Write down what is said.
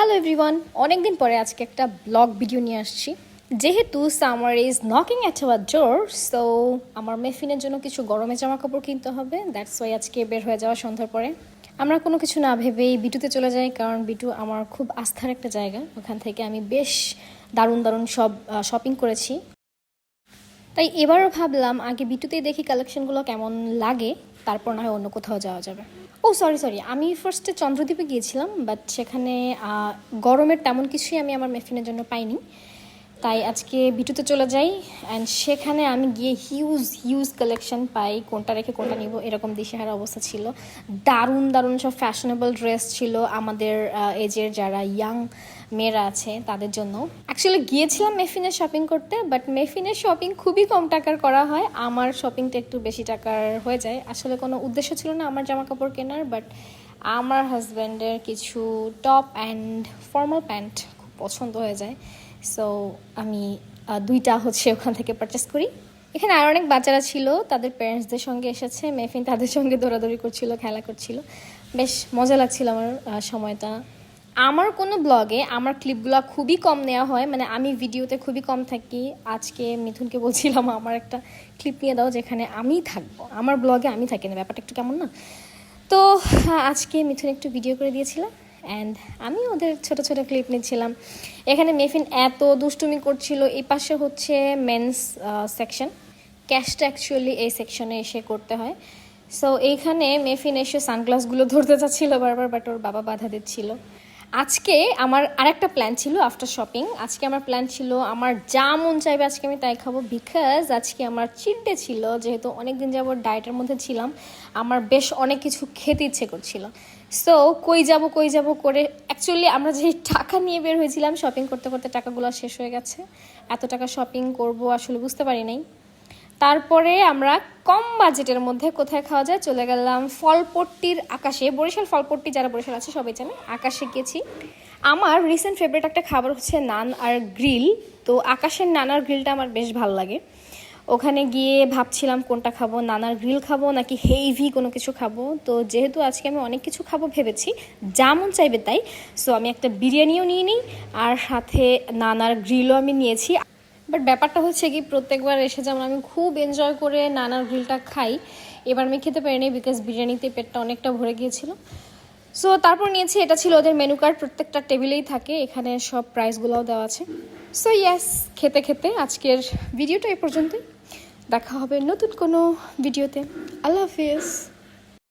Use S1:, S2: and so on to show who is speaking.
S1: Hello everyone, অনেক দিন পরে আজকে একটা ব্লগ ভিডিও নিয়ে আসছি। যেহেতু summer is knocking at our door, so আমার মেফিনের জন্য কিছু গরমের জামা কাপড় কিনতে হবে। দ্যাটস ওয়াই আজকে বের হয়ে যাওয়া সন্ধ্যার পরে আমরা কোনো কিছু না ভেবেই বিটুতে চলে যাই, কারণ বিটু আমার খুব আস্থার একটা জায়গা। ওখান থেকে আমি বেশ দারুণ দারুণ সব শপিং করেছি। তাই এবারও ভাবলাম আগে বিটুতেই দেখি কালেকশনগুলো কেমন লাগে, তারপর না হয় অন্য কোথাও যাওয়া যাবে। ও সরি, আমি ফার্স্টে চন্দ্রদ্বীপে গিয়েছিলাম, বাট সেখানে গরমের তেমন কিছুই আমি আমার মেফিনের জন্য পাইনি। তাই আজকে বিটুতে চলে যাই, অ্যান্ড সেখানে আমি গিয়ে হিউজ কালেকশন পাই। কোনটা রেখে কোনটা নিব এরকম দিশেহারা অবস্থা ছিল। দারুণ দারুণ সব ফ্যাশনেবল ড্রেস ছিল আমাদের এজের যারা ইয়াং মেয়েরা আছে তাদের জন্য। অ্যাকচুয়ালি গিয়েছিলাম মেফিনের শপিং করতে, বাট মেফিনের শপিং খুবই কম টাকার করা হয়, আমার শপিংটা একটু বেশি টাকার হয়ে যায়। আসলে কোনো উদ্দেশ্য ছিল না আমার জামা কাপড় কেনার, বাট আমার হাজব্যান্ডের কিছু টপ অ্যান্ড ফর্মাল প্যান্ট খুব পছন্দ হয়ে যায়, সো আমি দুইটা ওখান থেকে পারচেস করি। এখানে আর অনেক বাচ্চারা ছিল, তাদের প্যারেন্টসদের সঙ্গে এসেছে। মেফিন তাদের সঙ্গে দৌড়াদৌড়ি করছিল, খেলা করছিল, বেশ মজা লাগছিল আমার সময়টা। আমার কোনো ব্লগে আমার ক্লিপগুলো খুবই কম নেওয়া হয়, মানে আমি ভিডিওতে খুবই কম থাকি। আজকে মিথুনকে বলছিলাম আমার একটা ক্লিপ নিয়ে দাও যেখানে আমি থাকবো, আমার ব্লগে আমি থাকি না, ব্যাপারটা একটু কেমন না? তো আজকে মিথুন একটু ভিডিও করে দিয়েছিলাম, অ্যান্ড আমি ওদের ছোট ছোট ক্লিপ নিচ্ছিলাম। এখানে মেফিন এত দুষ্টুমি করছিল। এই পাশে হচ্ছে মেন্স সেকশন, ক্যাশটা অ্যাকচুয়ালি এই সেকশনে এসে করতে হয়। সো এইখানে মেফিন এসে সানগ্লাসগুলো ধরতে চাচ্ছিল বারবার, বাট ওর বাবা বাধা দিচ্ছিল। আজকে আমার আরেকটা প্ল্যান ছিল আফটার শপিং। আজকে আমার প্ল্যান ছিল আমার যা মন চাইবে আজকে আমি তাই খাবো, বিকজ আজকে আমার চিট ডে ছিল। যেহেতু অনেক দিন যাবত ডায়েটের মধ্যে ছিলাম, আমার বেশ অনেক কিছু খেতে ইচ্ছে করছিল। সো কই যাব করে অ্যাকচুয়ালি আমরা যে টাকা নিয়ে বের হয়েছিলাম শপিং করতে করতে টাকাগুলো শেষ হয়ে গেছে। এত টাকা শপিং করব আসলে বুঝতে পারি নাই। তারপরে আমরা কম বাজেটের মধ্যে কোথায় খাওয়া যায় চলে গেলাম ফলপট্টির আকাশে। বরিশাল ফলপট্টি, যারা বরিশাল আছে সবাই জানে, আকাশে গেছি। আমার রিসেন্ট ফেভারিট একটা খাবার হচ্ছে নান আর গ্রিল। তো আকাশের নান আর গ্রিলটা আমার বেশ ভালো লাগে। ওখানে গিয়ে ভাবছিলাম কোনটা খাবো, নানার গ্রিল খাবো নাকি হেভি কোনো কিছু খাবো। তো যেহেতু আজকে আমি অনেক কিছু খাবো ভেবেছি, যা মন চাইবে তাই, সো আমি একটা বিরিয়ানিও নিয়ে নিই আর সাথে নানার গ্রিলও আমি নিয়েছি। বাট ব্যাপারটা হচ্ছে কি, প্রত্যেকবার এসে যেমন আমি খুব এনজয় করে নানার গ্রিলটা খাই, এবার আমি খেতে পারিনি বিকজ বিরিয়ানিতে পেটটা অনেকটা ভরে গিয়েছিল। সো তারপর নিয়েছি, এটা ছিল ওদের মেনু কার্ড, প্রত্যেকটা টেবিলেই থাকে, এখানে সব প্রাইসগুলোও দেওয়া আছে। সো ইয়েস, খেতে খেতে আজকের ভিডিওটা এই পর্যন্তই। দেখা হবে নতুন কোনো ভিডিওতে। আল্লাহ হাফিজ।